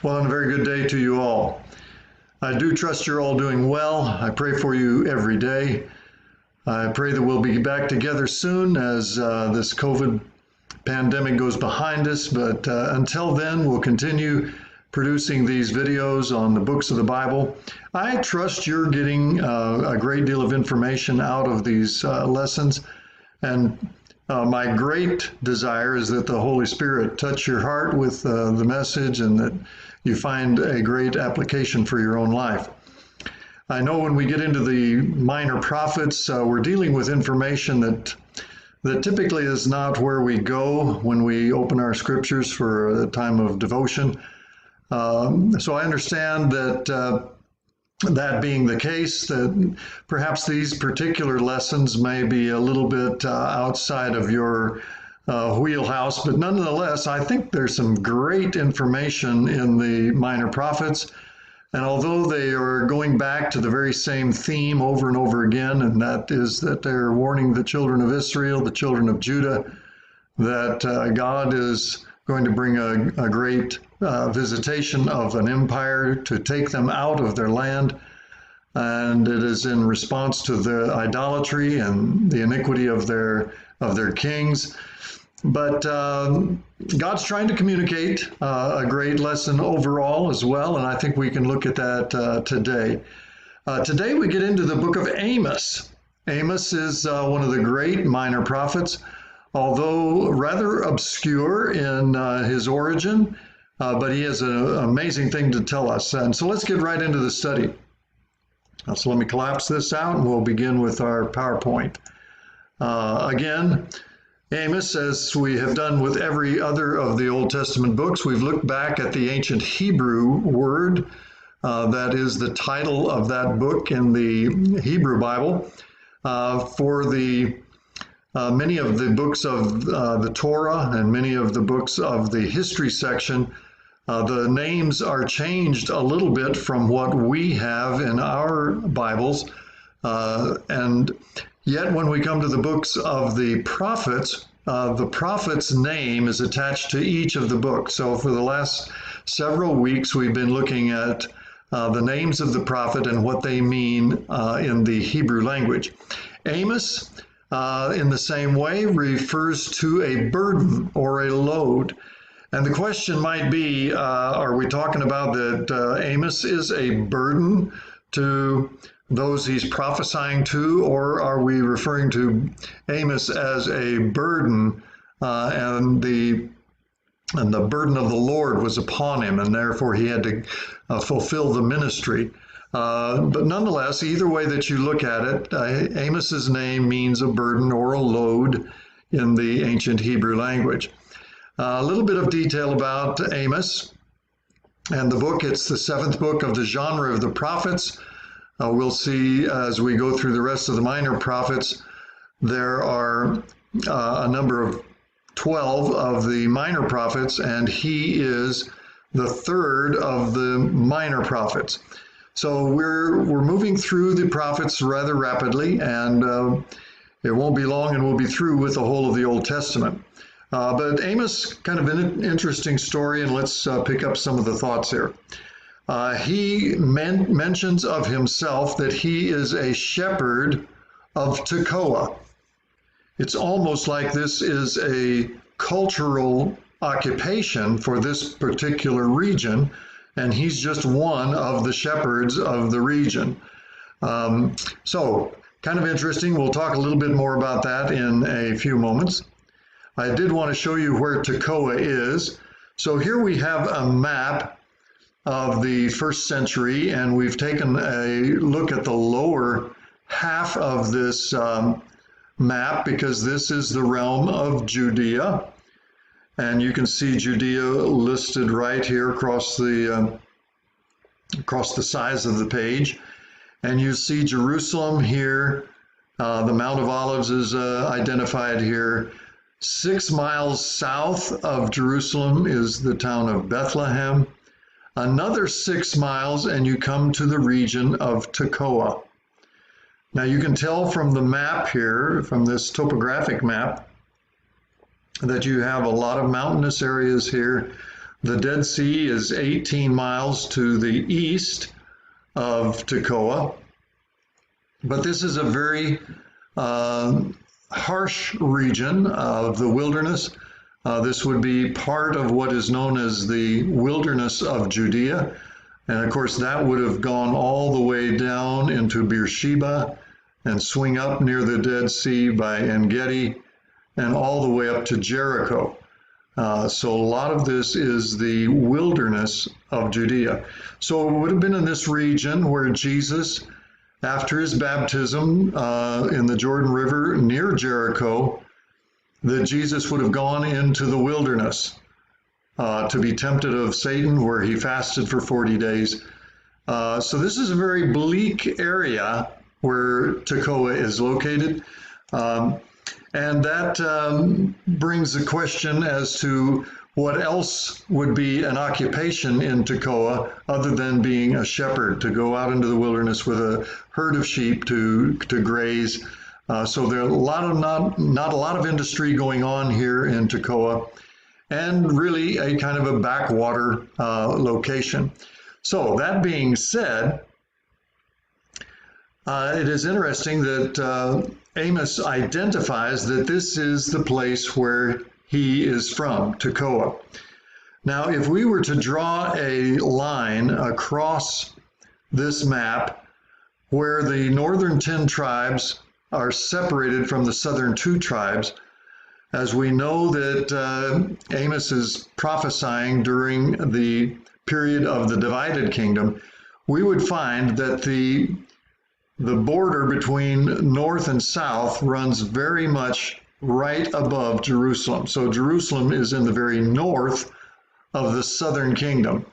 Well, and a very good day to you all. I do trust you're all doing well. I pray for you every day. I pray that we'll be back together soon as this COVID pandemic goes behind us. But until then, we'll continue producing these videos on the books of the Bible. I trust you're getting a great deal of information out of these lessons. And my great desire is that the Holy Spirit touch your heart with the message and that you find a great application for your own life. I know when we get into the minor prophets, we're dealing with information that typically is not where we go when we open our scriptures for a time of devotion. So I understand that that being the case, that perhaps these particular lessons may be a little bit outside of your wheelhouse, but nonetheless, I think there's some great information in the minor prophets. And although they are going back to the very same theme over and over again, and that is that they're warning the children of Israel, the children of Judah, that God is going to bring a great visitation of an empire to take them out of their land. And it is in response to the idolatry and the iniquity of their kings. But God's trying to communicate a great lesson overall as well, and I think we can look at that today. Today we get into the book of Amos. Amos is one of the great minor prophets, although rather obscure in his origin, but he has an amazing thing to tell us. And so let's get right into the study. So let me collapse this out and we'll begin with our PowerPoint. Again, Amos, as we have done with every other of the Old Testament books, we've looked back at the ancient Hebrew word. That is the title of that book in the Hebrew Bible. For the many of the books of the Torah and many of the books of the history section, the names are changed a little bit from what we have in our Bibles. And yet when we come to the books of the prophet's name is attached to each of the books. So for the last several weeks, we've been looking at the names of the prophet and what they mean in the Hebrew language. Amos, in the same way, refers to a burden or a load. And the question might be, are we talking about that Amos is a burden to those he's prophesying to, or are we referring to Amos as a burden and the burden of the Lord was upon him, and therefore he had to fulfill the ministry? But nonetheless, either way that you look at it, Amos's name means a burden or a load in the ancient Hebrew language. A little bit of detail about Amos and the book. It's the seventh book of the genre of the prophets. We'll see as we go through the rest of the minor prophets, there are a number of 12 of the minor prophets, and he is the third of the minor prophets. So we're moving through the prophets rather rapidly, and it won't be long and we'll be through with the whole of the Old Testament. But Amos, kind of an interesting story, and let's pick up some of the thoughts here. He mentions of himself that he is a shepherd of Tekoa. It's almost like this is a cultural occupation for this particular region, and he's just one of the shepherds of the region. So, kind of interesting. We'll talk a little bit more about that in a few moments. I did want to show you where Tekoa is. So here we have a map of the first century, and we've taken a look at the lower half of this map because this is the realm of Judea, and you can see Judea listed right here across the size of the page, and you see Jerusalem here. The Mount of Olives is identified here. 6 miles south of Jerusalem is the town of Bethlehem. Another 6 miles and you come to the region of Tekoa. Now you can tell from the map here, from this topographic map, that you have a lot of mountainous areas here, The Dead Sea is 18 miles to the east of Tekoa. But this is a very harsh region of the wilderness. This would be part of what is known as the wilderness of Judea. And of course, that would have gone all the way down into Beersheba and swing up near the Dead Sea by En-Gedi and all the way up to Jericho. So a lot of this is the wilderness of Judea. So it would have been in this region where Jesus, after his baptism in the Jordan River near Jericho, that Jesus would have gone into the wilderness to be tempted of Satan, where he fasted for 40 days. So this is a very bleak area where Tekoa is located. And that brings the question as to what else would be an occupation in Tekoa other than being a shepherd, to go out into the wilderness with a herd of sheep to graze. So there are not a lot of industry going on here in Tekoa, and really a kind of a backwater location. So that being said, it is interesting that Amos identifies that this is the place where he is from, Tekoa. Now, if we were to draw a line across this map where the northern 10 tribes are separated from the southern 2 tribes, as we know that Amos is prophesying during the period of the divided kingdom, we would find that the border between north and south runs very much right above Jerusalem. So Jerusalem is in the very north of the southern kingdom.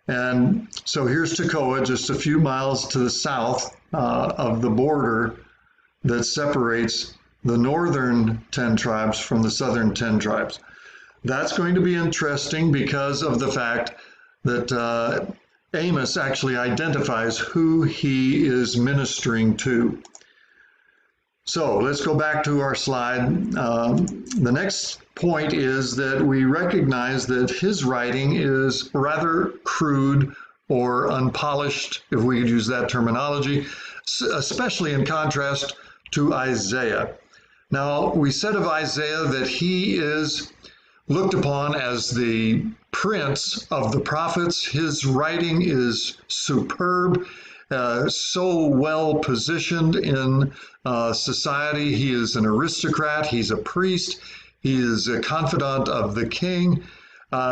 And so here's Tekoa, just a few miles to the south of the border that separates the northern 10 tribes from the southern 10 tribes. That's going to be interesting because of the fact that Amos actually identifies who he is ministering to. So let's go back to our slide. The next point is that we recognize that his writing is rather crude or unpolished, if we could use that terminology, especially in contrast to Isaiah. Now, we said of Isaiah that he is looked upon as the prince of the prophets. His writing is superb, so well positioned in society. He is an aristocrat, he's a priest, he is a confidant of the king.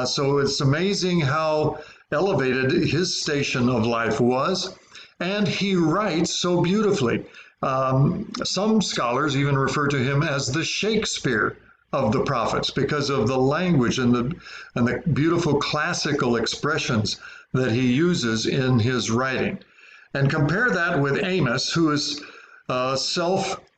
So it's amazing how elevated his station of life was, and he writes so beautifully. Some scholars even refer to him as the Shakespeare of the prophets because of the language and the beautiful classical expressions that he uses in his writing. And compare that with Amos, who is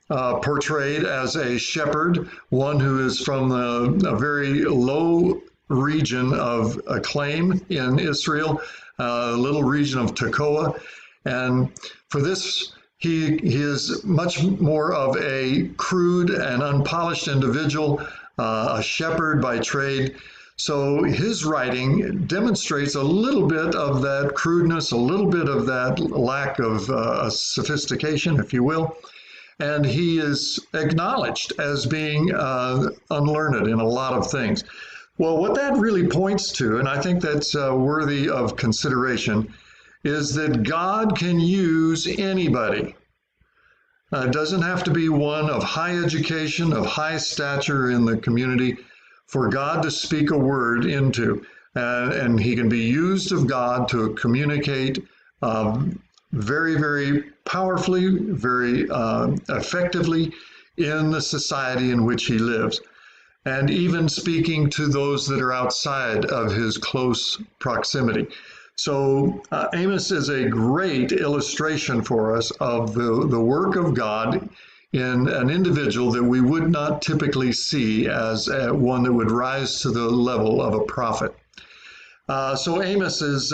portrayed as a shepherd, one who is from a very low region of acclaim in Israel, a little region of Tekoa. And for this, he is much more of a crude and unpolished individual, a shepherd by trade. So his writing demonstrates a little bit of that crudeness, a little bit of that lack of sophistication, if you will. And he is acknowledged as being unlearned in a lot of things. Well, what that really points to, and I think that's worthy of consideration, is that God can use anybody. It doesn't have to be one of high education, of high stature in the community, for God to speak a word into. And he can be used of God to communicate very, very powerfully, very effectively in the society in which he lives, and even speaking to those that are outside of his close proximity. So Amos is a great illustration for us of the work of God in an individual that we would not typically see as one that would rise to the level of a prophet. So Amos is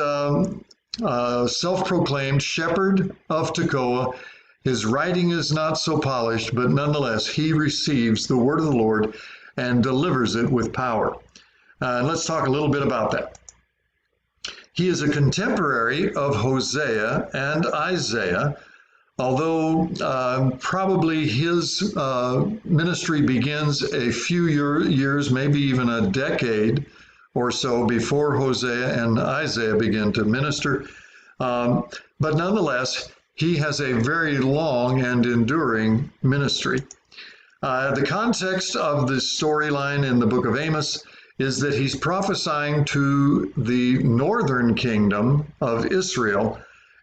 self-proclaimed shepherd of Tekoa. His writing is not so polished, but nonetheless, he receives the word of the Lord and delivers it with power. And let's talk a little bit about that. He is a contemporary of Hosea and Isaiah, although probably his ministry begins a few years, maybe even a decade or so before Hosea and Isaiah begin to minister. But nonetheless, he has a very long and enduring ministry. The context of the storyline in the book of Amos is that he's prophesying to the northern kingdom of Israel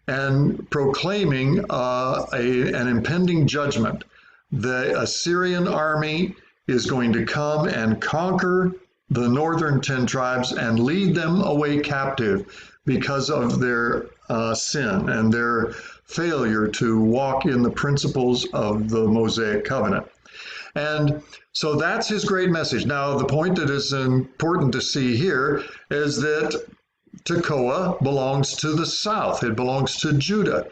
and proclaiming an impending judgment. The Assyrian army is going to come and conquer the northern 10 tribes and lead them away captive because of their sin and their failure to walk in the principles of the Mosaic covenant. And so that's his great message. Now, the point that is important to see here is that Tekoa belongs to the south. It belongs to Judah.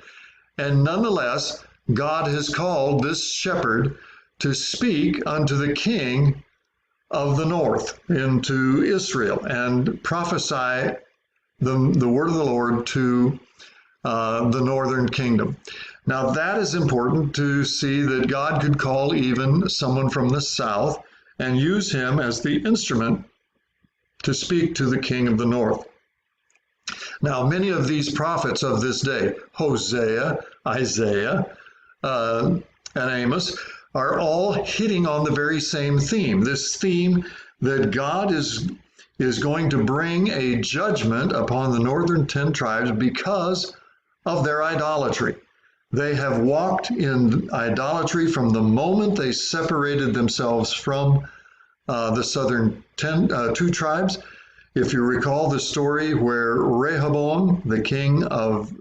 And nonetheless, God has called this shepherd to speak unto the king of the north, into Israel, and prophesy the word of the Lord to the northern kingdom. Now, that is important to see that God could call even someone from the south and use him as the instrument to speak to the king of the north. Now, many of these prophets of this day, Hosea, Isaiah, and Amos, are all hitting on the very same theme, this theme that God is going to bring a judgment upon the northern 10 tribes because of their idolatry. They have walked in idolatry from the moment they separated themselves from the southern 2 tribes. If you recall the story where Rehoboam, the king of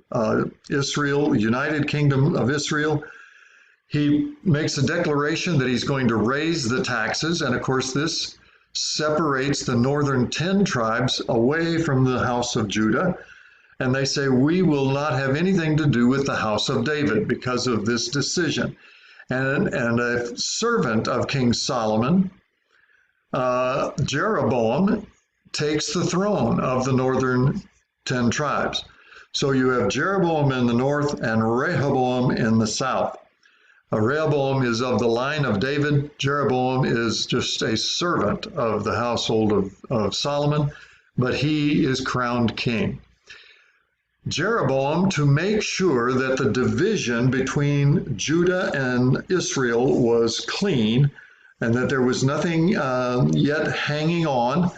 Israel, United Kingdom of Israel, he makes a declaration that he's going to raise the taxes. And of course, this separates the northern 10 tribes away from the house of Judah. And they say, we will not have anything to do with the house of David because of this decision. And a servant of King Solomon, Jeroboam, takes the throne of the northern 10 tribes. So you have Jeroboam in the north and Rehoboam in the south. Rehoboam is of the line of David. Jeroboam is just a servant of the household of Solomon, but he is crowned king. Jeroboam, to make sure that the division between Judah and Israel was clean and that there was nothing yet hanging on,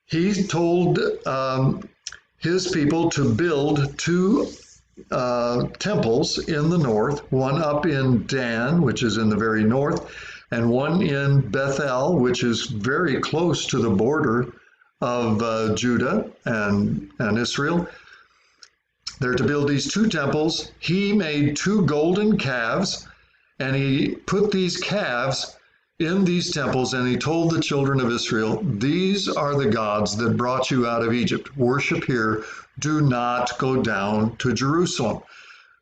he told his people to build 2 temples in the north, one up in Dan, which is in the very north, and one in Bethel, which is very close to the border of Judah and Israel. They're to build these 2 temples. He made 2 golden calves, and he put these calves in these temples, and he told the children of Israel, these are the gods that brought you out of Egypt. Worship here. Do not go down to Jerusalem.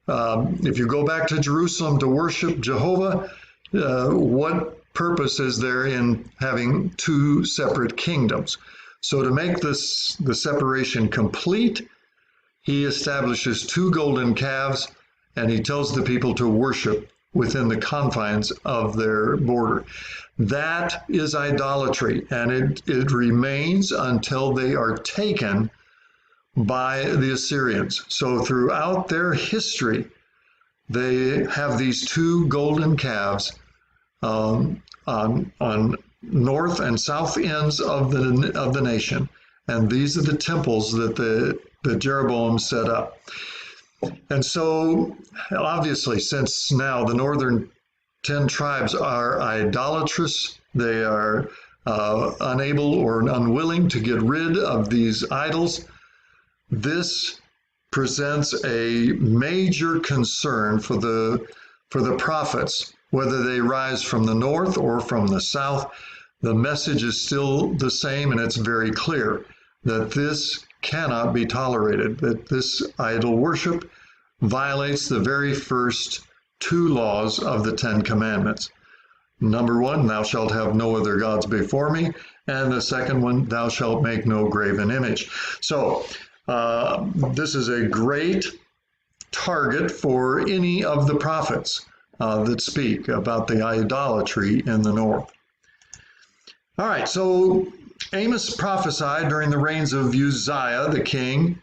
If you go back to Jerusalem to worship Jehovah, what purpose is there in having 2 separate kingdoms? So to make the separation complete, he establishes 2 golden calves, and he tells the people to worship within the confines of their border. That is idolatry, and it remains until they are taken by the Assyrians. So throughout their history, they have these 2 golden calves on north and south ends of the nation, and these are the temples that Jeroboam set up. And so, obviously, since now the northern 10 tribes are idolatrous, they are unable or unwilling to get rid of these idols, this presents a major concern for the prophets, whether they rise from the north or from the south. The message is still the same, and it's very clear that this cannot be tolerated, that this idol worship violates the very first 2 laws of the 10 commandments. Number 1, thou shalt have no other gods before me. And the second one, thou shalt make no graven image. So This is a great target for any of the prophets that speak about the idolatry in the north. All right, so Amos prophesied during the reigns of Uzziah, the king,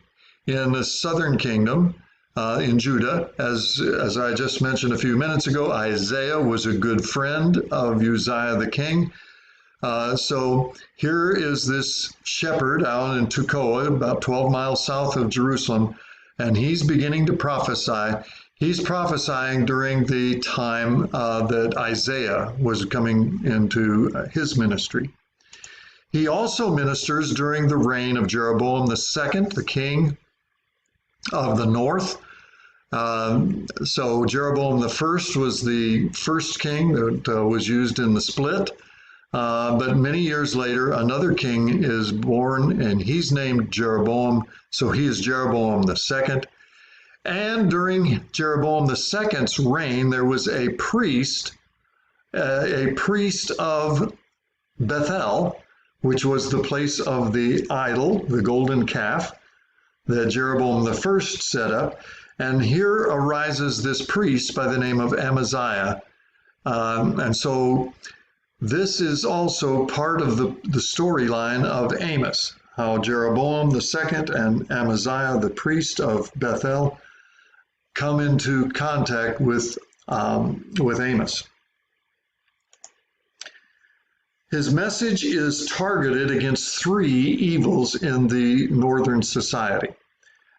in the southern kingdom in Judah. As I just mentioned a few minutes ago, Isaiah was a good friend of Uzziah the king. So here is this shepherd out in Tekoa, about 12 miles south of Jerusalem, and he's beginning to prophesy. He's prophesying during the time that Isaiah was coming into his ministry. He also ministers during the reign of Jeroboam II, the king of the north. So Jeroboam I was the first king that was used in the split. But many years later, another king is born, and he's named Jeroboam. So he is Jeroboam II. And during Jeroboam II's reign, there was a priest of Bethel, which was the place of the idol, the golden calf, that Jeroboam I set up. And here arises this priest by the name of Amaziah. And so this is also part of the storyline of Amos, how Jeroboam II and Amaziah, the priest of Bethel, come into contact with Amos. His message is targeted against three evils in the northern society.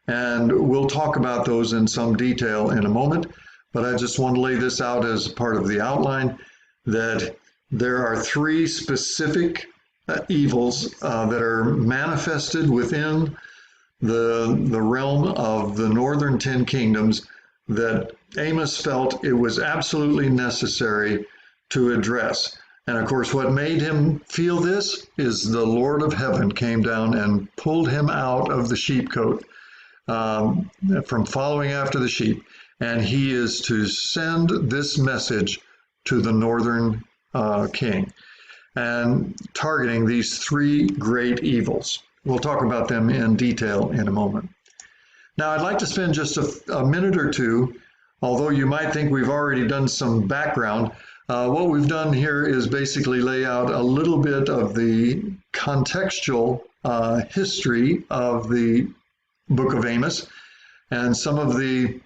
And we'll talk about those in some detail in a moment, but I just want to lay this out as part of the outline that there are three specific evils that are manifested within the realm of the northern 10 kingdoms that Amos felt it was absolutely necessary to address. And of course, what made him feel this is the Lord of heaven came down and pulled him out of the sheepcote from following after the sheep. And he is to send this message to the northern king and targeting these three great evils. We'll talk about them in detail in a moment. Now, I'd like to spend just a minute or two, although you might think we've already done some background. What we've done here is basically lay out a little bit of the contextual history of the book of Amos and some of the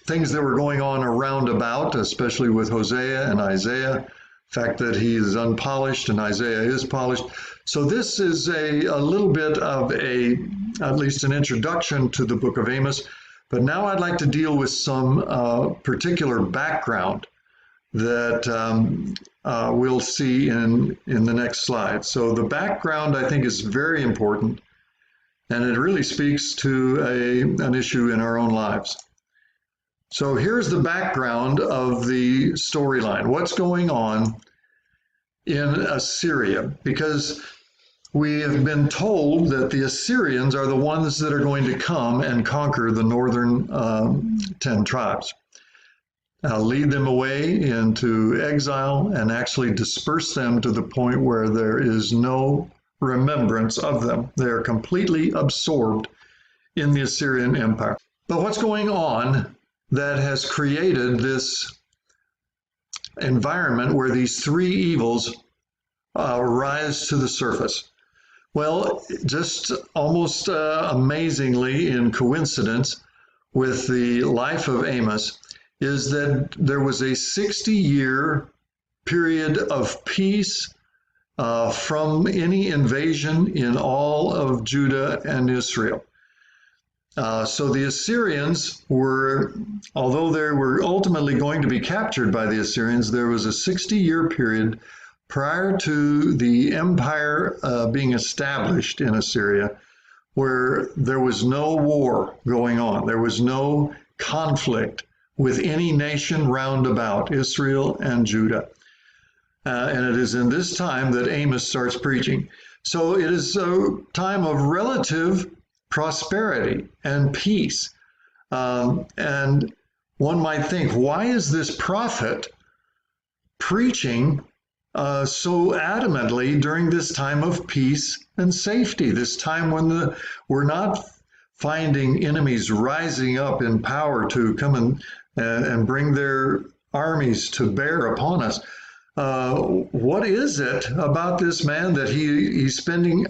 things that were going on around about, especially with Hosea and Isaiah, the fact that he is unpolished and Isaiah is polished. So this is a little bit of at least an introduction to the book of Amos. But now I'd like to deal with some particular background that we'll see in the next slide. So the background, I think, is very important, and it really speaks to an issue in our own lives. So here's the background of the storyline. What's going on in Assyria? Because we have been told that the Assyrians are the ones that are going to come and conquer the northern 10 tribes, lead them away into exile, and actually disperse them to the point where there is no remembrance of them. They are completely absorbed in the Assyrian Empire. But what's going on that has created this environment where these three evils rise to the surface? Well, just almost amazingly in coincidence with the life of Amos is that there was a 60-year period of peace from any invasion in all of Judah and Israel. So the Assyrians were, although they were ultimately going to be captured by the Assyrians, there was a 60-year period prior to the empire being established in Assyria where there was no war going on. There was no conflict with any nation round about Israel and Judah. And it is in this time that Amos starts preaching. So it is a time of relative prosperity and peace. And one might think, why is this prophet preaching so adamantly during this time of peace and safety, this time when we're not finding enemies rising up in power to come and bring their armies to bear upon us. What is it about this man that he's spending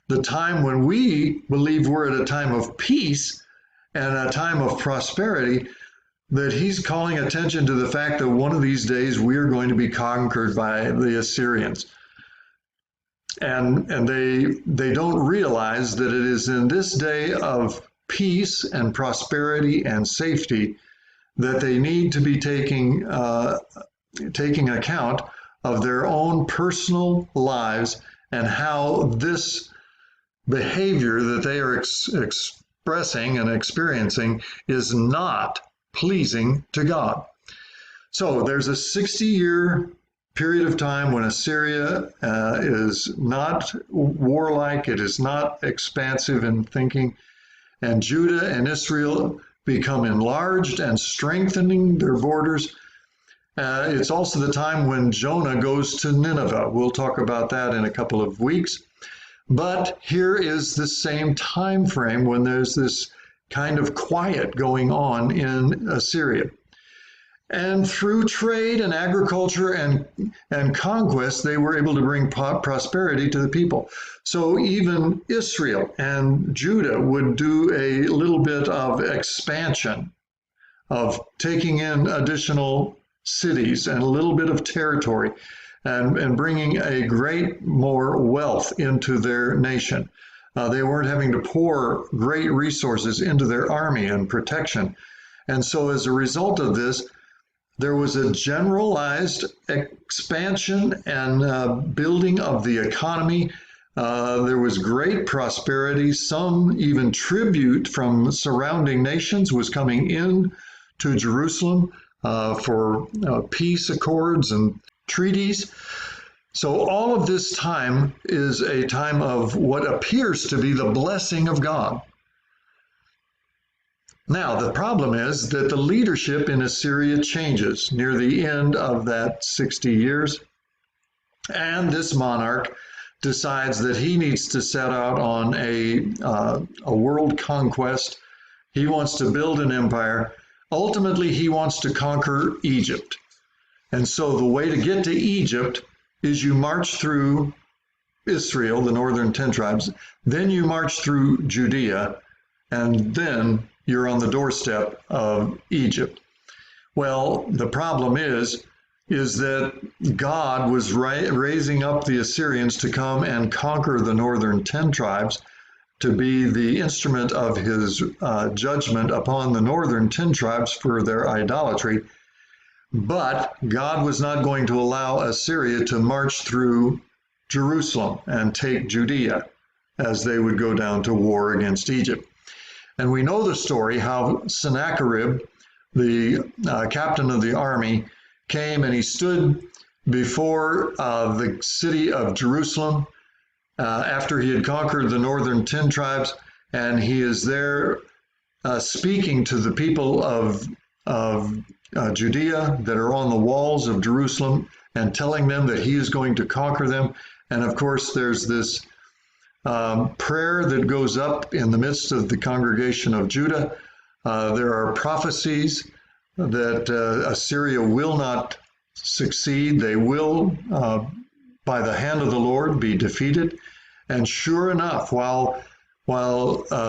the time when we believe we're at a time of peace and a time of prosperity, that he's calling attention to the fact that one of these days we are going to be conquered by the Assyrians? And they don't realize that it is in this day of peace and prosperity and safety that they need to be taking account of their own personal lives and how this behavior that they are expressing and experiencing is not pleasing to God. So there's a 60-year period of time when Assyria is not warlike, it is not expansive in thinking, and Judah and Israel become enlarged and strengthening their borders. It's also the time when Jonah goes to Nineveh. We'll talk about that in a couple of weeks. But here is the same time frame when there's this kind of quiet going on in Assyria. And through trade and agriculture and conquest, they were able to bring prosperity to the people. So even Israel and Judah would do a little bit of expansion, of taking in additional cities and a little bit of territory, and bringing a great more wealth into their nation. They weren't having to pour great resources into their army and protection. And so as a result of this, there was a generalized expansion and building of the economy. There was great prosperity. Some even tribute from surrounding nations was coming in to Jerusalem for peace accords and treaties. So all of this time is a time of what appears to be the blessing of God. Now, the problem is that the leadership in Assyria changes near the end of that 60 years, and this monarch decides that he needs to set out on a world conquest. He wants to build an empire. Ultimately, he wants to conquer Egypt. And so the way to get to Egypt is you march through Israel, the northern 10 tribes, then you march through Judea, and then you're on the doorstep of Egypt. Well, the problem is that God was raising up the Assyrians to come and conquer the northern 10 tribes, to be the instrument of his judgment upon the northern 10 tribes for their idolatry. But God was not going to allow Assyria to march through Jerusalem and take Judea, as they would go down to war against Egypt. And we know the story how Sennacherib, the captain of the army, came and he stood before the city of Jerusalem after he had conquered the northern 10 tribes, and he is there speaking to the people of Judea that are on the walls of Jerusalem and telling them that he is going to conquer them. And of course, there's this prayer that goes up in the midst of the congregation of Judah. There are prophecies that Assyria will not succeed. They will, by the hand of the Lord, be defeated. And sure enough, while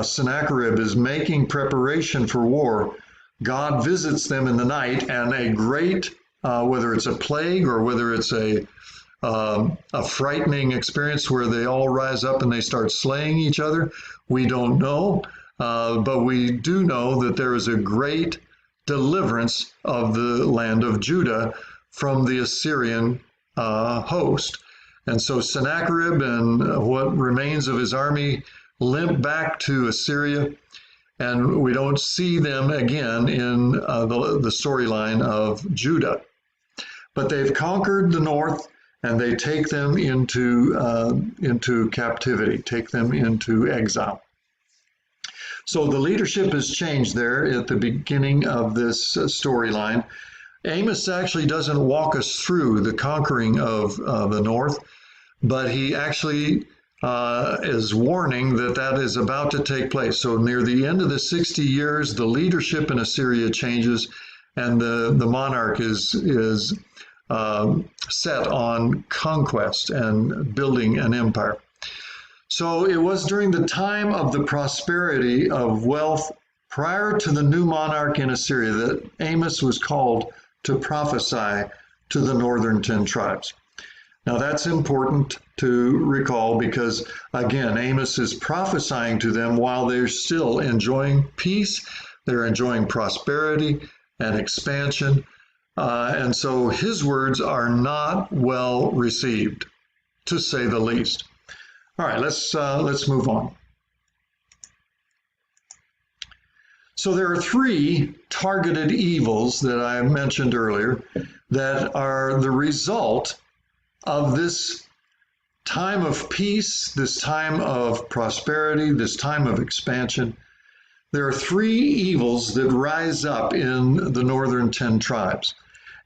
Sennacherib is making preparation for war, God visits them in the night, and a great, whether it's a plague or whether it's a frightening experience where they all rise up and they start slaying each other, we don't know. But we do know that there is a great deliverance of the land of Judah from the Assyrian host. And so Sennacherib and what remains of his army limp back to Assyria, and we don't see them again in the storyline of Judah. But they've conquered the north, and they take them into captivity, take them into exile. So the leadership has changed there at the beginning of this storyline. Amos actually doesn't walk us through the conquering of the north, but he actually is warning that that is about to take place. So near the end of the 60 years, the leadership in Assyria changes, and the monarch is set on conquest and building an empire. So it was during the time of the prosperity of wealth prior to the new monarch in Assyria that Amos was called to prophesy to the northern 10 tribes. Now that's important to recall because, again, Amos is prophesying to them while they're still enjoying peace, they're enjoying prosperity and expansion, and so his words are not well received, to say the least. All right, let's move on. So there are three targeted evils that I mentioned earlier that are the result of this time of peace, this time of prosperity, this time of expansion. There are three evils that rise up in the northern 10 tribes,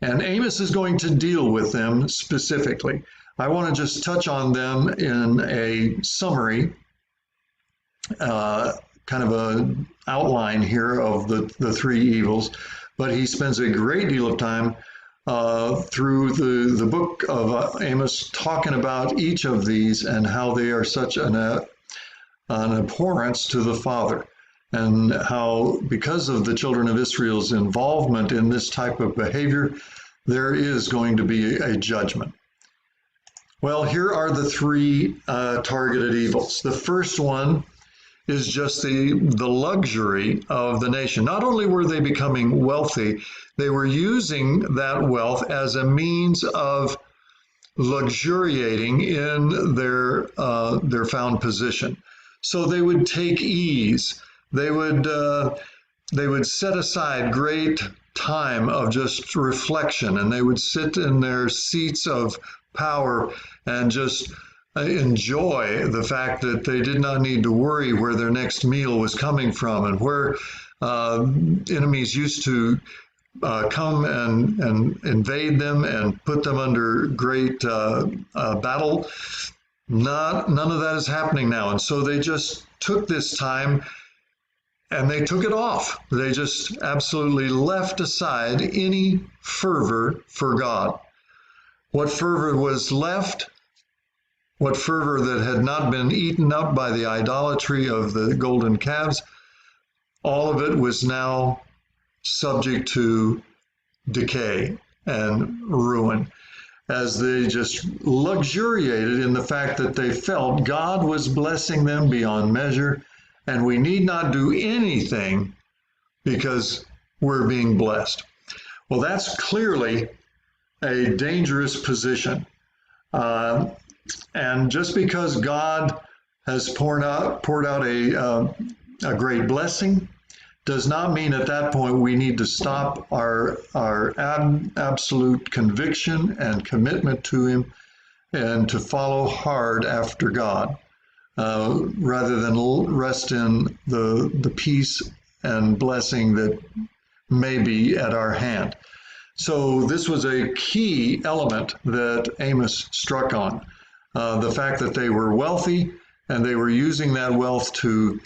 and Amos is going to deal with them specifically. I want to just touch on them in a summary, kind of an outline here of the three evils, but he spends a great deal of time through the book of Amos talking about each of these and how they are such an abhorrence to the Father, and how because of the children of Israel's involvement in this type of behavior, there is going to be a judgment. Well, here are the three targeted evils. The first one is just the luxury of the nation. Not only were they becoming wealthy, they were using that wealth as a means of luxuriating in their found position. So they would take ease. They would set aside great time of just reflection, and they would sit in their seats of power and just enjoy the fact that they did not need to worry where their next meal was coming from, and where enemies used to come and invade them and put them under great battle. None of that is happening now. And so they just took this time and they took it off. They just absolutely left aside any fervor for God. What fervor was left, what fervor that had not been eaten up by the idolatry of the golden calves, all of it was now subject to decay and ruin, as they just luxuriated in the fact that they felt God was blessing them beyond measure, and we need not do anything because we're being blessed. Well, that's clearly a dangerous position. And just because God has poured out a great blessing does not mean at that point we need to stop our absolute conviction and commitment to Him and to follow hard after God, rather than rest in the peace and blessing that may be at our hand. So this was a key element that Amos struck on, the fact that they were wealthy and they were using that wealth to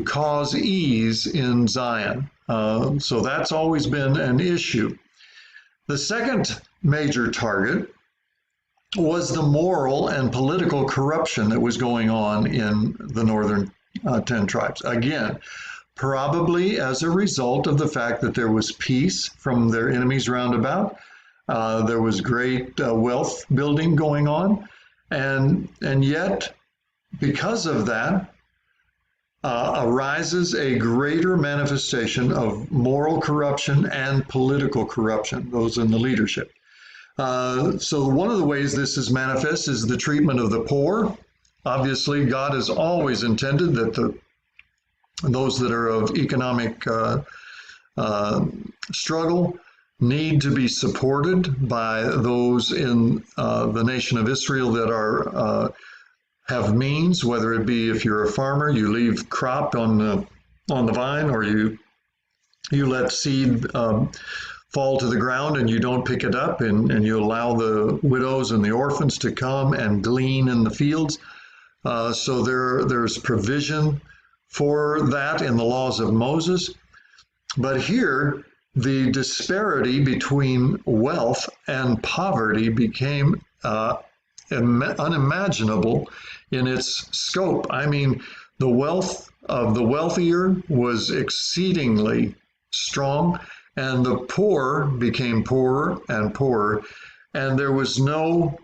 cause ease in Zion. So that's always been an issue. The second major target was the moral and political corruption that was going on in the northern 10 tribes. Again, probably as a result of the fact that there was peace from their enemies round about. There was great wealth building going on. And yet, because of that, arises a greater manifestation of moral corruption and political corruption, those in the leadership. So one of the ways this is manifest is the treatment of the poor. Obviously, God has always intended that those that are of economic struggle need to be supported by those in the nation of Israel that are have means, whether it be if you're a farmer, you leave crop on the vine, or you let seed fall to the ground and you don't pick it up, and you allow the widows and the orphans to come and glean in the fields. So there's provision for that in the laws of Moses. But here, the disparity between wealth and poverty became unimaginable in its scope. I mean, the wealth of the wealthier was exceedingly strong, and the poor became poorer and poorer, and there was no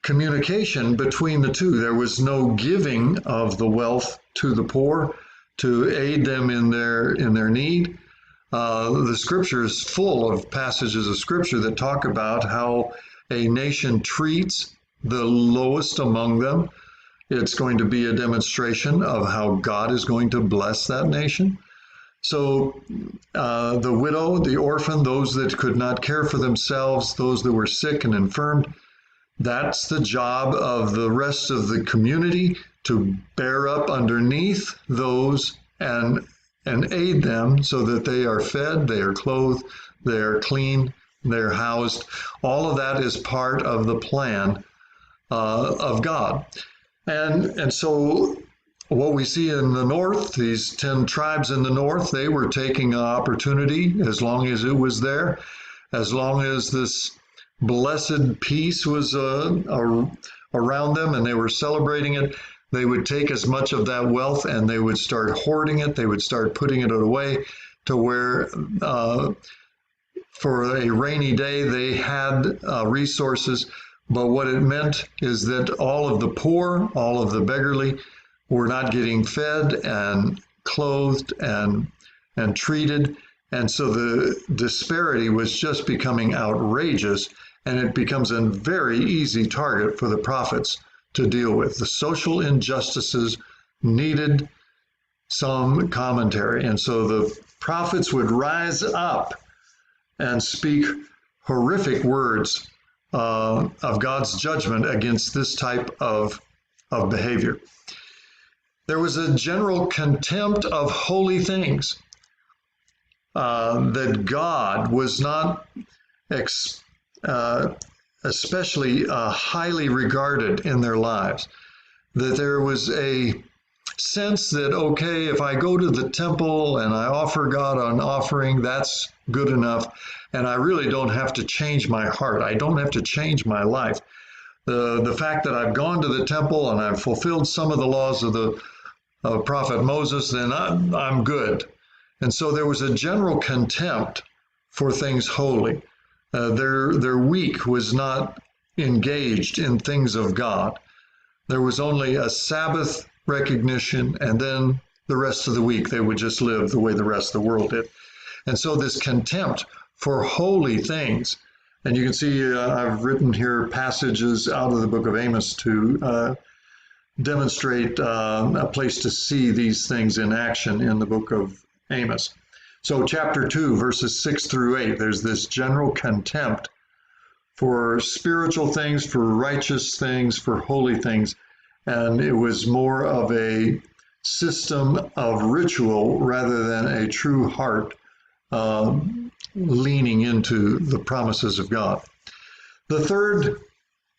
communication between the two. There was no giving of the wealth to the poor to aid them in their need. The scripture is full of passages of scripture that talk about how a nation treats the lowest among them. It's going to be a demonstration of how God is going to bless that nation. So the widow, the orphan, those that could not care for themselves, those that were sick and infirmed, that's the job of the rest of the community, to bear up underneath those and aid them so that they are fed, they are clothed, they are clean, they're housed. All of that is part of the plan of God. And so what we see in the north, these 10 tribes in the north, they were taking an opportunity as long as it was there, as long as this blessed peace was around them and they were celebrating it. They would take as much of that wealth and they would start hoarding it. They would start putting it away to where for a rainy day they had resources. But what it meant is that all of the poor, all of the beggarly, were not getting fed and clothed and treated. And so the disparity was just becoming outrageous, and it becomes a very easy target for the prophets to deal with. The social injustices needed some commentary. And so the prophets would rise up and speak horrific words of God's judgment against this type of behavior. There was a general contempt of holy things that God was not especially highly regarded in their lives. That there was a sense that, okay, if I go to the temple and I offer God an offering, that's good enough, and I really don't have to change my heart. I don't have to change my life. The fact that I've gone to the temple and I've fulfilled some of the laws of the prophet Moses, then I'm good. And so there was a general contempt for things holy. Their week was not engaged in things of God. There was only a Sabbath recognition, and then the rest of the week they would just live the way the rest of the world did. And so this contempt for holy things, and you can see I've written here passages out of the book of Amos to demonstrate a place to see these things in action in the book of Amos. So chapter 2, verses 6 through 8, there's this general contempt for spiritual things, for righteous things, for holy things. And it was more of a system of ritual rather than a true heart leaning into the promises of God. The third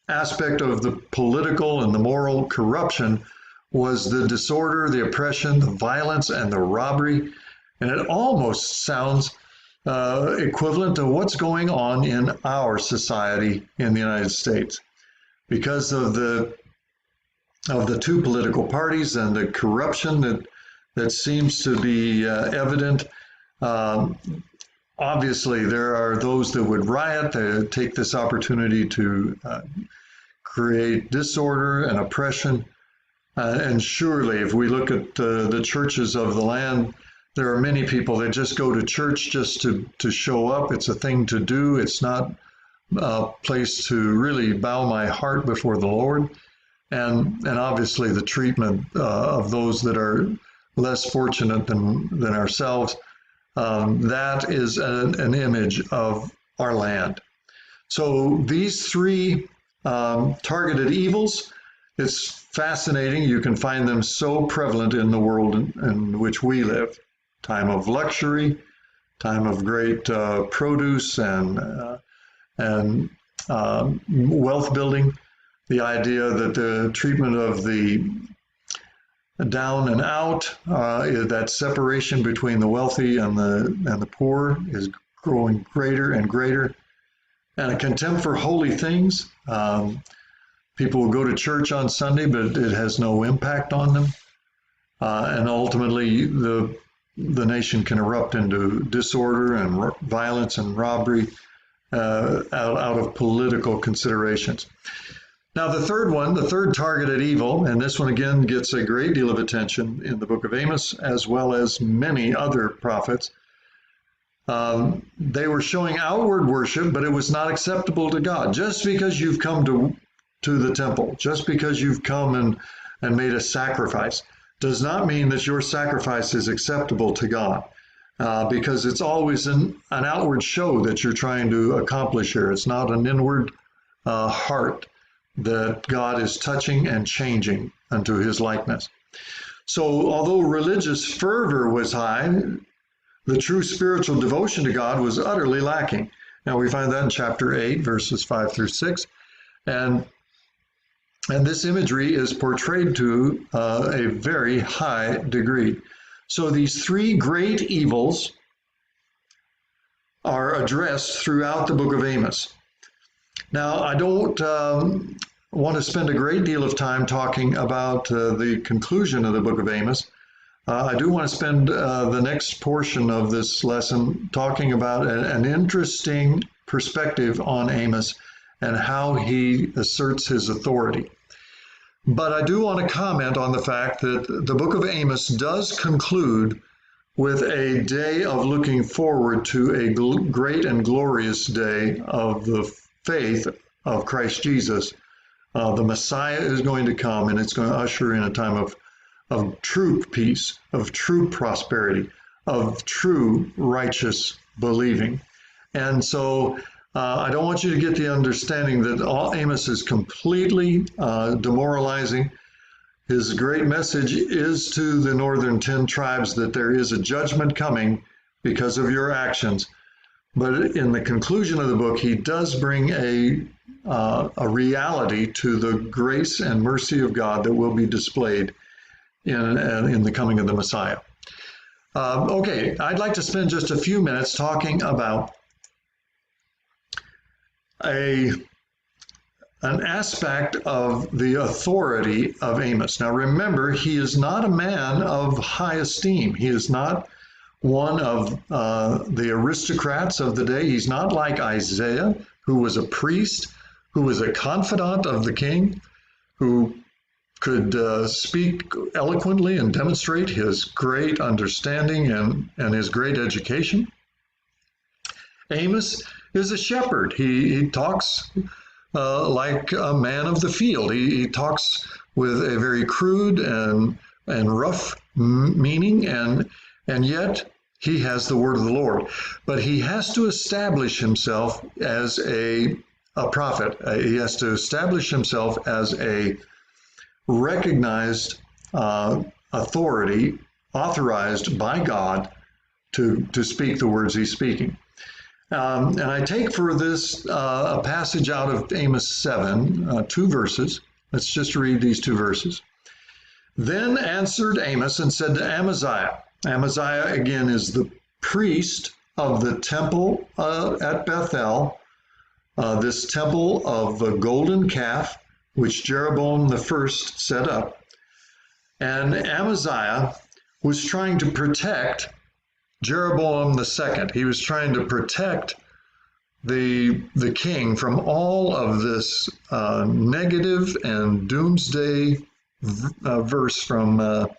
aspect of the political and the moral corruption was the disorder, the oppression, the violence, and the robbery. And it almost sounds equivalent to what's going on in our society in the United States. Because of the two political parties and the corruption that seems to be evident, obviously there are those that would riot, they take this opportunity to create disorder and oppression. And surely if we look at the churches of the land, there are many people that just go to church just to show up. It's a thing to do. It's not a place to really bow my heart before the Lord. And obviously the treatment of those that are less fortunate than ourselves, that is an image of our land. So these three targeted evils, it's fascinating. You can find them so prevalent in the world in which we live. Time of luxury, time of great produce and wealth building. The idea that the treatment of the down and out, that separation between the wealthy and the poor is growing greater and greater, and a contempt for holy things. People will go to church on Sunday, but it has no impact on them, and ultimately the nation can erupt into disorder and violence and robbery out of political considerations. Now, the third targeted evil, and this one again gets a great deal of attention in the book of Amos, as well as many other prophets. They were showing outward worship, but it was not acceptable to God. Just because you've come to the temple, just because you've come and made a sacrifice, does not mean that your sacrifice is acceptable to God, because it's always an outward show that you're trying to accomplish here. It's not an inward heart that God is touching and changing unto his likeness. So although religious fervor was high, the true spiritual devotion to God was utterly lacking. Now we find that in chapter 8, verses 5 through 6. And this imagery is portrayed to a very high degree. So these three great evils are addressed throughout the book of Amos. Now, I don't want to spend a great deal of time talking about the conclusion of the book of Amos. I do want to spend the next portion of this lesson talking about an interesting perspective on Amos and how he asserts his authority. But I do want to comment on the fact that the book of Amos does conclude with a day of looking forward to a great and glorious day of the faith of Christ Jesus. The Messiah is going to come, and it's going to usher in a time of true peace, of true prosperity, of true righteous believing. And so I don't want you to get the understanding that Amos is completely demoralizing. His great message is to the northern 10 tribes that there is a judgment coming because of your actions. But in the conclusion of the book, he does bring a reality to the grace and mercy of God that will be displayed in the coming of the Messiah. Okay, I'd like to spend just a few minutes talking about an aspect of the authority of Amos. Now remember, he is not a man of high esteem. He is not one of the aristocrats of the day. He's not like Isaiah, who was a priest, who was a confidant of the king, who could speak eloquently and demonstrate his great understanding and his great education. Amos is a shepherd. He talks like a man of the field. He talks with a very crude and rough meaning, and yet he has the word of the Lord. But he has to establish himself as a prophet. He has to establish himself as a recognized authority, authorized by God to speak the words he's speaking. And I take for this a passage out of Amos 7, 2 verses. Let's just read these 2 verses. Then answered Amos and said to Amaziah. Amaziah, again, is the priest of the temple at Bethel, this temple of the golden calf, which Jeroboam the first set up. And Amaziah was trying to protect Jeroboam the second. He was trying to protect the king from all of this negative and doomsday verse from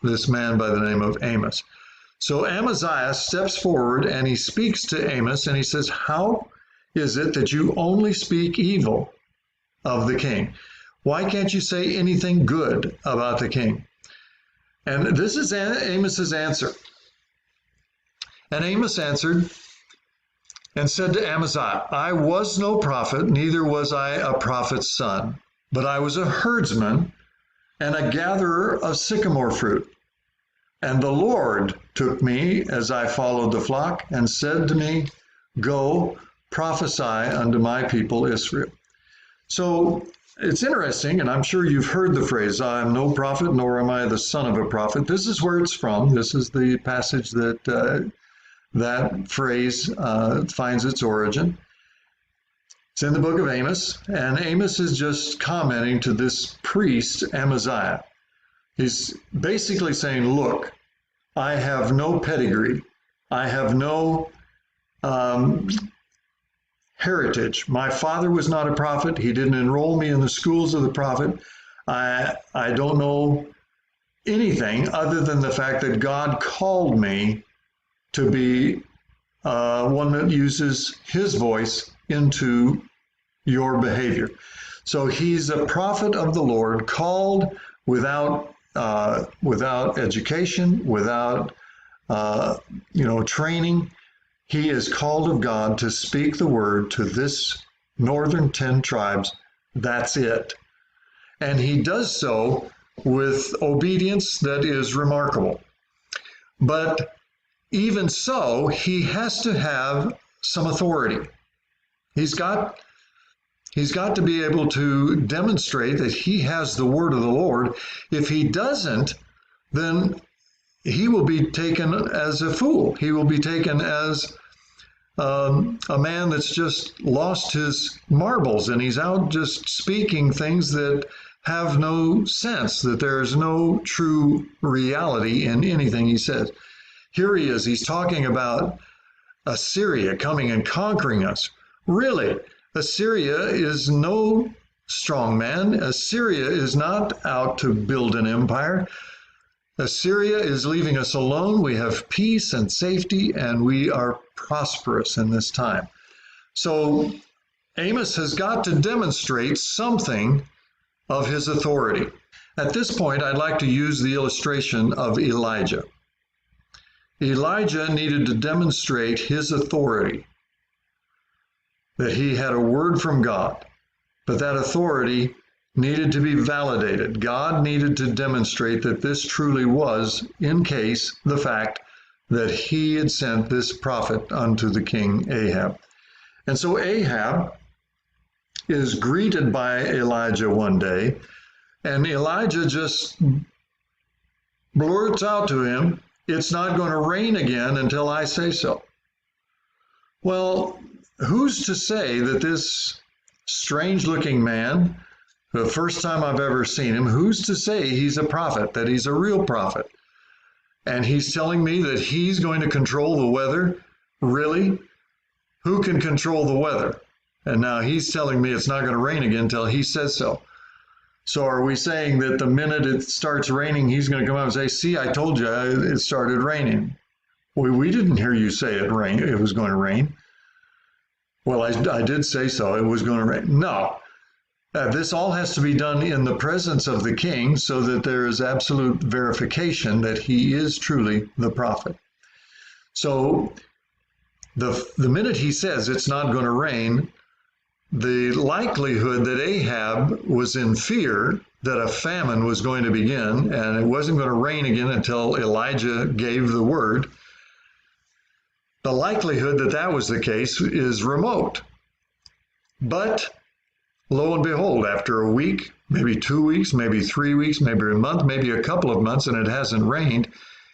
this man by the name of Amos. So Amaziah steps forward and he speaks to Amos and he says, "How is it that you only speak evil of the king? Why can't you say anything good about the king?" And this is Amos's answer. And Amos answered and said to Amaziah, "I was no prophet, neither was I a prophet's son, but I was a herdsman and a gatherer of sycamore fruit. And the Lord took me as I followed the flock and said to me, Go, prophesy unto my people Israel. So it's interesting, and I'm sure you've heard the phrase, I am no prophet, nor am I the son of a prophet. This is where it's from. This is the passage that that phrase finds its origin. It's in the book of Amos, and Amos is just commenting to this priest, Amaziah. He's basically saying, look, I have no pedigree. I have no heritage. My father was not a prophet. He didn't enroll me in the schools of the prophet. I don't know anything other than the fact that God called me to be one that uses his voice into your behavior. So he's a prophet of the Lord, called without education, without training. He is called of God to speak the word to this northern 10 tribes. That's it. And he does so with obedience that is remarkable. But even so, he has to have some authority. He's got to be able to demonstrate that he has the word of the Lord. If he doesn't, then he will be taken as a fool. He will be taken as a man that's just lost his marbles, and he's out just speaking things that have no sense, that there's no true reality in anything he says. Here he is, he's talking about Assyria coming and conquering us. Really, Assyria is no strong man. Assyria is not out to build an empire. Assyria is leaving us alone. We have peace and safety, and we are prosperous in this time. So Amos has got to demonstrate something of his authority. At this point, I'd like to use the illustration of Elijah. Elijah needed to demonstrate his authority, that he had a word from God, but that authority needed to be validated. God needed to demonstrate that this truly was, in case, the fact that he had sent this prophet unto the king Ahab. And so Ahab is greeted by Elijah one day, and Elijah just blurts out to him, "It's not going to rain again until I say so." Well, who's to say that this strange-looking man, the first time I've ever seen him, who's to say he's a prophet, that he's a real prophet? And he's telling me that he's going to control the weather? Really? Who can control the weather? And now he's telling me it's not going to rain again until he says so. So are we saying that the minute it starts raining, he's going to come out and say, "See, I told you it started raining"? We didn't hear you say it was going to rain. Well, I did say so, it was going to rain. No. This all has to be done in the presence of the king so that there is absolute verification that he is truly the prophet. So the minute he says it's not going to rain, the likelihood that Ahab was in fear that a famine was going to begin and it wasn't going to rain again until Elijah gave the word, the likelihood that that was the case is remote. But lo and behold, after a week, maybe 2 weeks, maybe 3 weeks, maybe a month, maybe a couple of months, and it hasn't rained,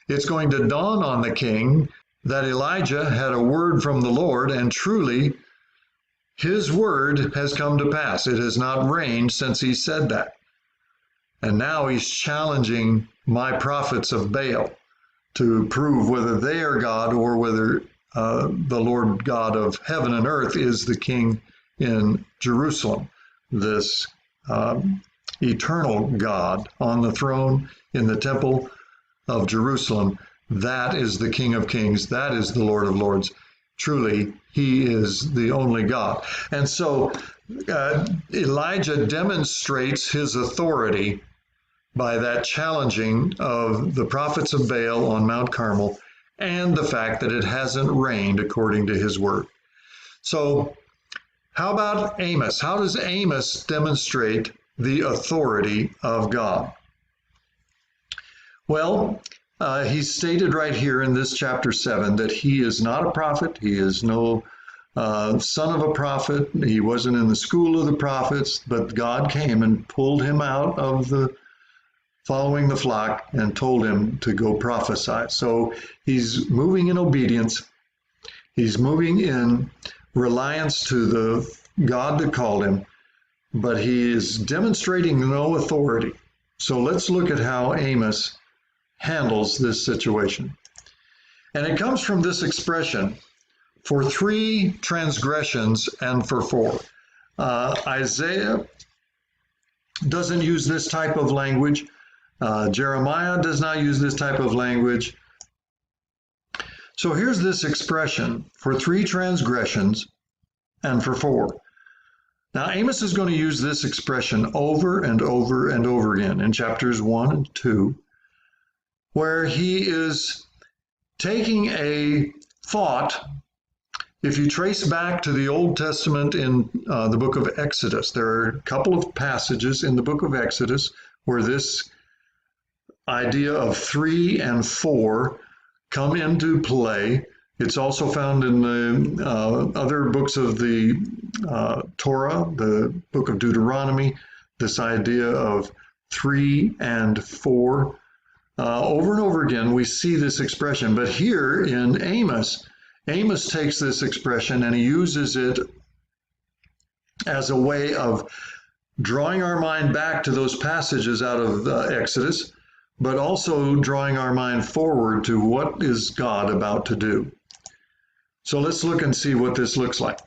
it's going to dawn on the king that Elijah had a word from the Lord, and truly his word has come to pass. It has not rained since he said that. And now he's challenging my prophets of Baal to prove whether they are God or whether the Lord God of heaven and earth is the king in Jerusalem, this eternal God on the throne in the temple of Jerusalem. That is the King of Kings. That is the Lord of Lords. Truly, he is the only God. And so Elijah demonstrates his authority by that challenging of the prophets of Baal on Mount Carmel and the fact that it hasn't rained according to his word. So how about Amos? How does Amos demonstrate the authority of God? Well, He's stated right here in this chapter 7 that he is not a prophet. He is no son of a prophet. He wasn't in the school of the prophets, but God came and pulled him out of the following the flock and told him to go prophesy. So he's moving in obedience. He's moving in reliance to the God that called him, but he is demonstrating no authority. So let's look at how Amos handles this situation. And it comes from this expression, for 3 transgressions and for 4. Isaiah doesn't use this type of language. Jeremiah does not use this type of language. So here's this expression, for 3 transgressions and for 4. Now Amos is going to use this expression over and over and over again in chapters 1 and 2, where he is taking a thought. If you trace back to the Old Testament in the book of Exodus, there are a couple of passages in the book of Exodus where this idea of 3 and 4 come into play. It's also found in the other books of the Torah, the book of Deuteronomy, this idea of 3 and 4. Over and over again, we see this expression. But here in Amos, Amos takes this expression and he uses it as a way of drawing our mind back to those passages out of Exodus, but also drawing our mind forward to what is God about to do. So let's look and see what this looks like.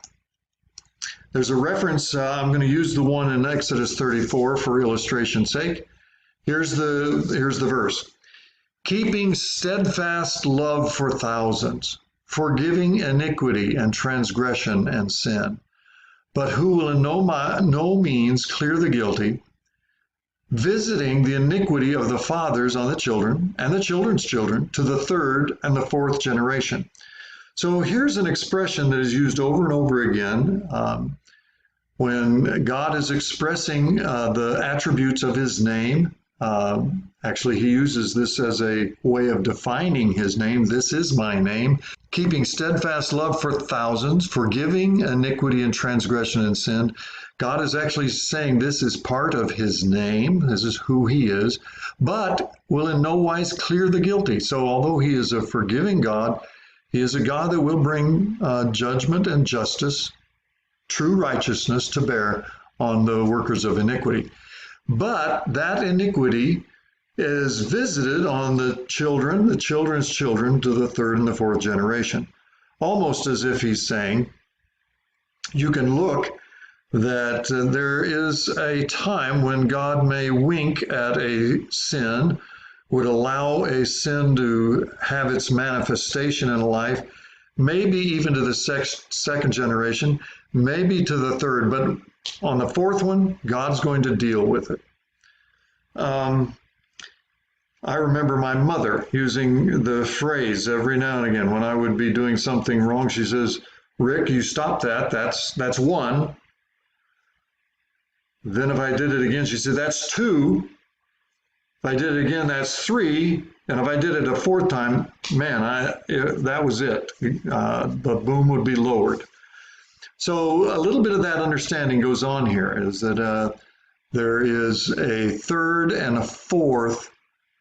There's a reference, I'm going to use the one in Exodus 34 for illustration's sake. Here's the verse. Keeping steadfast love for thousands, forgiving iniquity and transgression and sin, but who will in no means clear the guilty, visiting the iniquity of the fathers on the children and the children's children to the 3rd and the 4th generation. So here's an expression that is used over and over again when God is expressing the attributes of his name. Actually, he uses this as a way of defining his name. This is my name. Keeping steadfast love for thousands, forgiving iniquity and transgression and sin. God is actually saying this is part of his name. This is who he is, but will in no wise clear the guilty. So although he is a forgiving God, he is a God that will bring judgment and justice, true righteousness to bear on the workers of iniquity. But that iniquity is visited on the children, the children's children to the 3rd and the 4th generation. Almost as if he's saying, you can look that there is a time when God may wink at a sin, would allow a sin to have its manifestation in life, maybe even to the 2nd generation, maybe to the 3rd, but on the 4th one, God's going to deal with it. I remember my mother using the phrase every now and again when I would be doing something wrong. She says, Rick, you stop that. That's 1. Then if I did it again, she said, that's 2. If I did it again, that's 3. And if I did it a 4th time, man, that was it. The boom would be lowered. So a little bit of that understanding goes on here, is that there is a 3rd and a 4th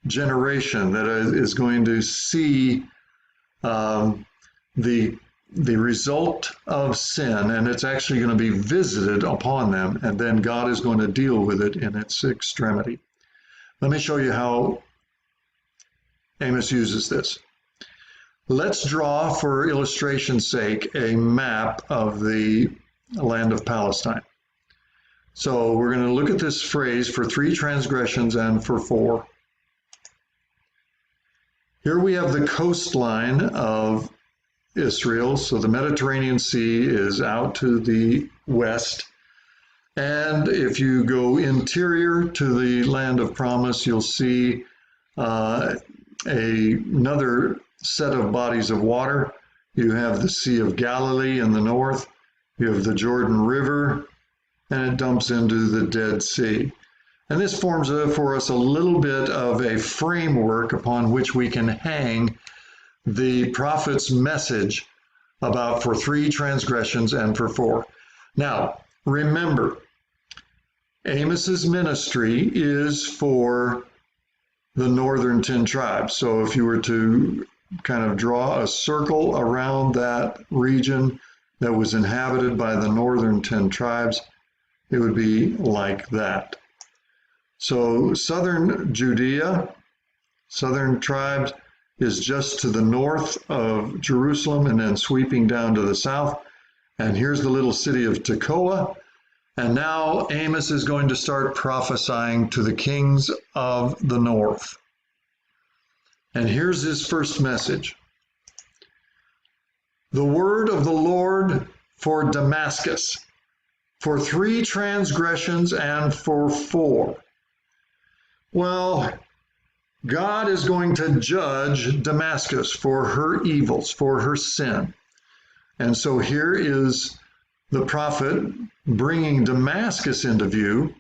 generation that is going to see the result of sin, and it's actually going to be visited upon them, and then God is going to deal with it in its extremity. Let me show you how Amos uses this. Let's draw, for illustration's sake, a map of the land of Palestine. So we're going to look at this phrase, for 3 transgressions and for 4. Here we have the coastline of Israel. So the Mediterranean Sea is out to the west. And if you go interior to the land of promise, you'll see another set of bodies of water. You have the Sea of Galilee in the north. You have the Jordan River, and it dumps into the Dead Sea. And this forms for us a little bit of a framework upon which we can hang the prophet's message about for 3 transgressions and for 4. Now, remember, Amos's ministry is for the northern 10 tribes. So if you were to kind of draw a circle around that region that was inhabited by the northern 10 tribes, it would be like that. So southern Judea, southern tribes, is just to the north of Jerusalem and then sweeping down to the south. And here's the little city of Tekoa. And now Amos is going to start prophesying to the kings of the north. And here's his first message. The word of the Lord for Damascus, for 3 transgressions and for 4. Well, God is going to judge Damascus for her evils, for her sin. And so here is the prophet bringing Damascus into view.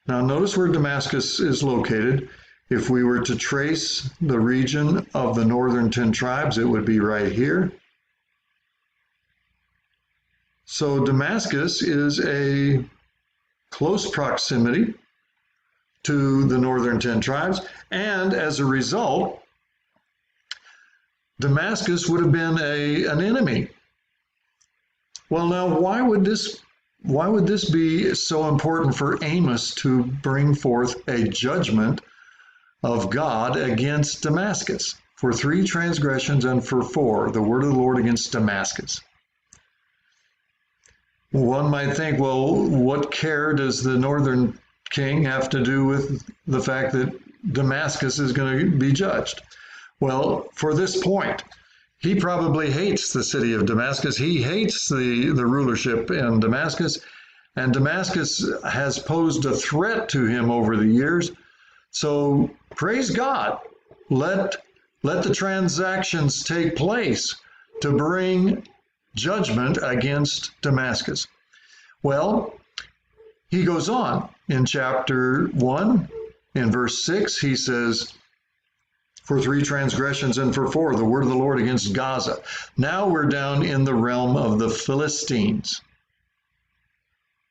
Now notice where Damascus is located. If we were to trace the region of the northern 10 tribes, it would be right here. So Damascus is a close proximity to the northern 10 tribes, and as a result, Damascus would have been an enemy. Well, now, why would this be so important for Amos to bring forth a judgment of God against Damascus for 3 transgressions and for 4, the word of the Lord against Damascus? One might think, well, what care does the northern king have to do with the fact that Damascus is going to be judged? Well, for this point, he probably hates the city of Damascus. He hates the rulership in Damascus, and Damascus has posed a threat to him over the years. So praise God, let the transactions take place to bring judgment against Damascus. Well, he goes on in chapter 1, in verse 6, he says, for 3 transgressions and for 4, the word of the Lord against Gaza. Now we're down in the realm of the Philistines.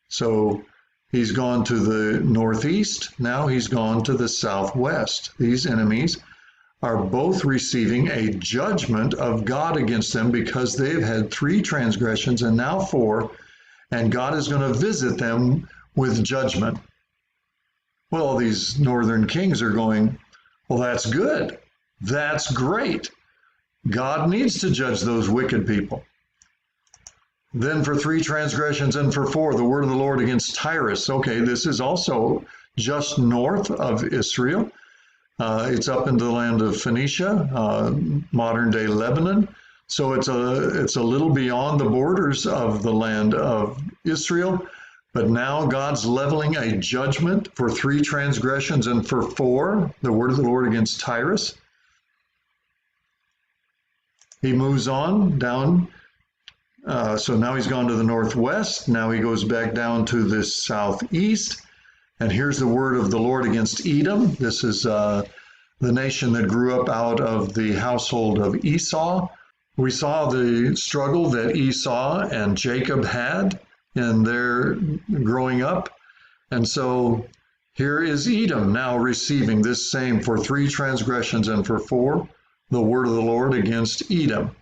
So he's gone to the northeast, now he's gone to the southwest. These enemies are both receiving a judgment of God against them because they've had 3 transgressions and now 4, and God is going to visit them with judgment. Well, these northern kings are going, well, that's good. That's great. God needs to judge those wicked people. Then for 3 transgressions and for 4, the word of the Lord against Tyrus. Okay, this is also just north of Israel. It's up into the land of Phoenicia, modern day Lebanon. So it's a little beyond the borders of the land of Israel. But now God's leveling a judgment for 3 transgressions and for 4, the word of the Lord against Tyrus. He moves on down. So now he's gone to the northwest. Now he goes back down to the southeast. And here's the word of the Lord against Edom. This is the nation that grew up out of the household of Esau. We saw the struggle that Esau and Jacob had in their growing up. And so here is Edom now receiving this same for 3 transgressions and for 4, the word of the Lord against Edom.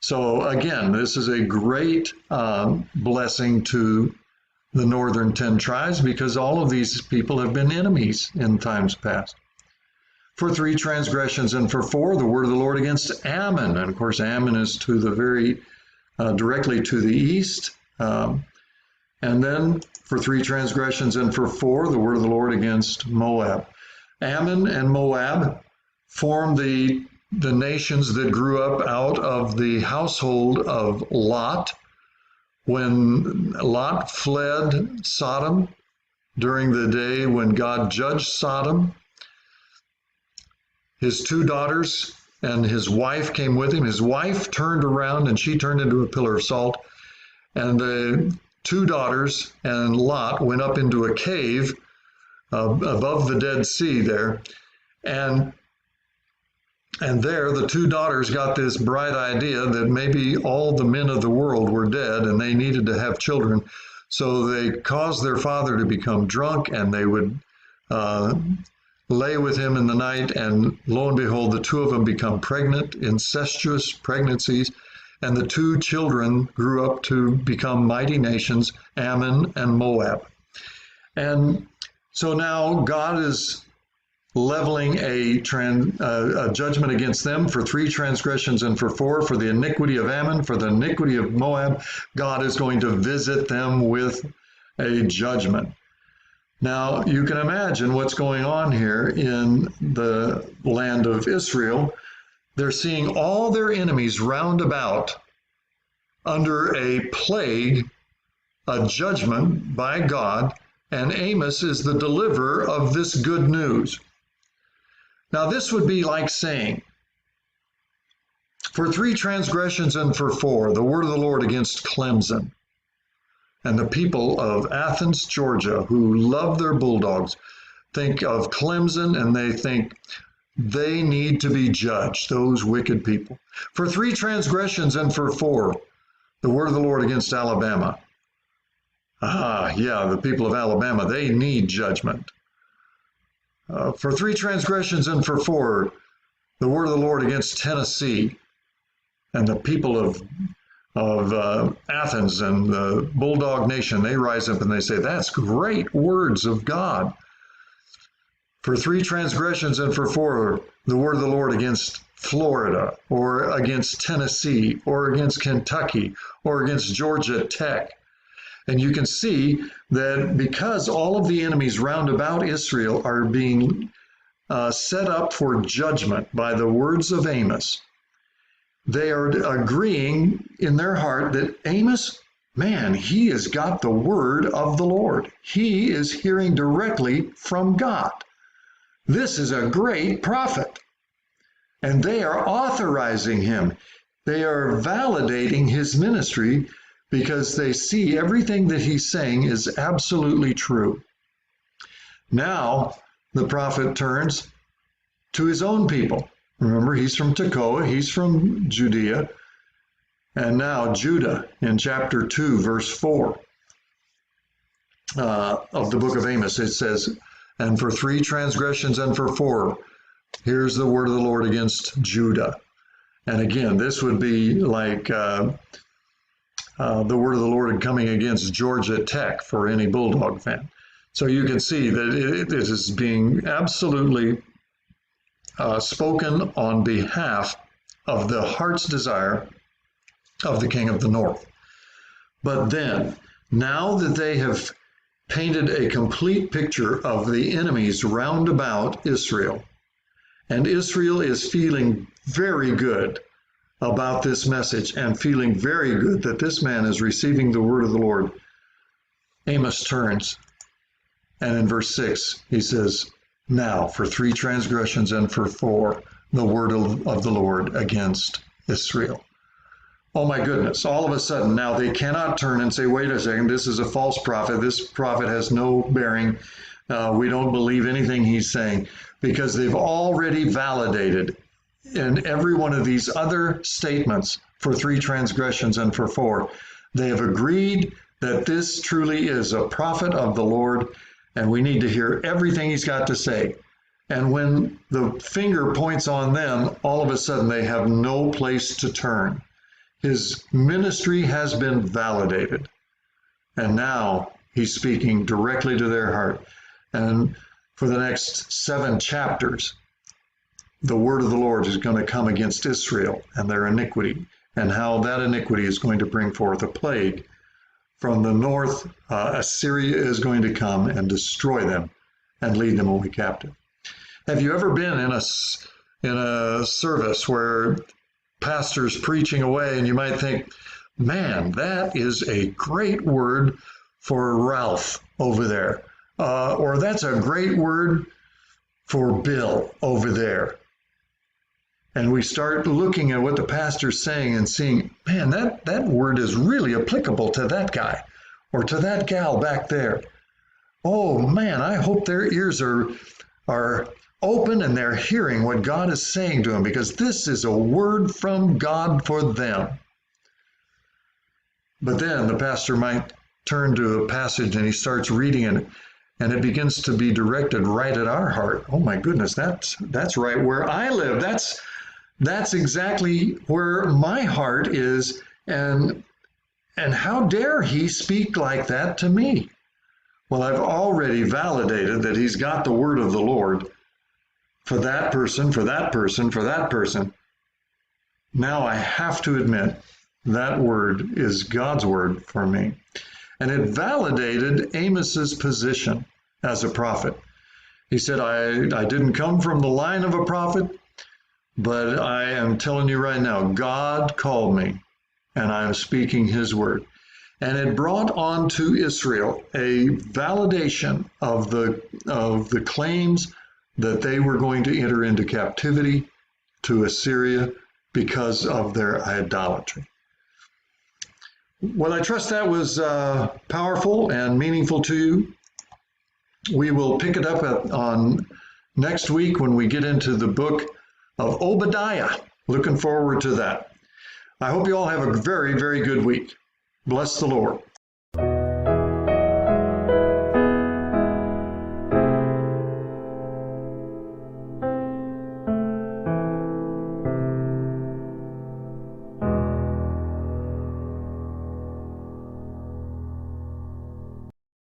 So again, this is a great blessing to the northern 10 tribes because all of these people have been enemies in times past. For 3 transgressions and for 4, the word of the Lord against Ammon. And of course, Ammon is to the very directly to the east. And then for 3 transgressions and for 4, the word of the Lord against Moab. Ammon and Moab form the nations that grew up out of the household of Lot. When Lot fled Sodom during the day when God judged Sodom, his 2 daughters and his wife came with him. His wife turned around and she turned into a pillar of salt. And the 2 daughters and Lot went up into a cave above the Dead Sea there. And there, the two daughters got this bright idea that maybe all the men of the world were dead and they needed to have children. So they caused their father to become drunk, and they would lay with him in the night. And lo and behold, the two of them become pregnant, incestuous pregnancies. And the two children grew up to become mighty nations, Ammon and Moab. And so now God is leveling a judgment against them for 3 transgressions and for 4, for the iniquity of Ammon, for the iniquity of Moab. God is going to visit them with a judgment. Now, you can imagine what's going on here in the land of Israel. They're seeing all their enemies round about under a plague, a judgment by God, and Amos is the deliverer of this good news. Now, this would be like saying, for 3 transgressions and for 4, the word of the Lord against Clemson. And the people of Athens, Georgia, who love their bulldogs, think of Clemson and they think they need to be judged, those wicked people. For 3 transgressions and for 4, the word of the Lord against Alabama. The people of Alabama, they need judgment. For 3 transgressions and for 4, the word of the Lord against Tennessee. And the people of Athens and the Bulldog Nation, they rise up and they say, that's great words of God. For 3 transgressions and for 4, the word of the Lord against Florida, or against Tennessee, or against Kentucky, or against Georgia Tech. And you can see that because all of the enemies round about Israel are being set up for judgment by the words of Amos, they are agreeing in their heart that Amos, man, he has got the word of the Lord. He is hearing directly from God. This is a great prophet. And they are authorizing him. They are validating his ministry because they see everything that he's saying is absolutely true. Now, the prophet turns to his own people. Remember, he's from Tekoa, he's from Judea. And now Judah in chapter 2, verse 4 of the book of Amos, it says, and for 3 transgressions and for 4, here's the word of the Lord against Judah. And again, this would be like the word of the Lord coming against Georgia Tech for any Bulldog fan. So you can see that it is being absolutely spoken on behalf of the heart's desire of the king of the north. But then, now that they have painted a complete picture of the enemies round about Israel, and Israel is feeling very good about this message and feeling very good that this man is receiving the word of the Lord, Amos turns, and in verse 6, he says, now for 3 transgressions and for 4, the word of the Lord against Israel. Oh my goodness, all of a sudden now they cannot turn and say, wait a second, this is a false prophet. This prophet has no bearing. We don't believe anything he's saying, because they've already validated in every one of these other statements for 3 transgressions and for 4. They have agreed that this truly is a prophet of the Lord, and we need to hear everything he's got to say. And when the finger points on them, all of a sudden they have no place to turn. His ministry has been validated. And now he's speaking directly to their heart. And for the next 7 chapters, the word of the Lord is going to come against Israel and their iniquity, and how that iniquity is going to bring forth a plague. From the north, Assyria is going to come and destroy them and lead them away captive. Have you ever been in a service where pastor's preaching away and you might think, man, that is a great word for Ralph over there, or that's a great word for Bill over there. And we start looking at what the pastor's saying and seeing, man, that word is really applicable to that guy or to that gal back there. Oh man, I hope their ears are open and they're hearing what God is saying to them, because this is a word from God for them. But then the pastor might turn to a passage and he starts reading it, and it begins to be directed right at our heart. Oh my goodness, that's right where I live. That's exactly where my heart is, and how dare he speak like that to me? Well, I've already validated that he's got the word of the Lord for that person, for that person, for that person. Now I have to admit that word is God's word for me. And it validated Amos's position as a prophet. He said, I didn't come from the line of a prophet, but I am telling you right now, God called me and I am speaking his word. And it brought on to Israel a validation of the claims that they were going to enter into captivity to Assyria because of their idolatry. Well, I trust that was powerful and meaningful to you. We will pick it up on next week when we get into the book of Obadiah. Looking forward to that. I hope you all have a very, very good week. Bless the Lord.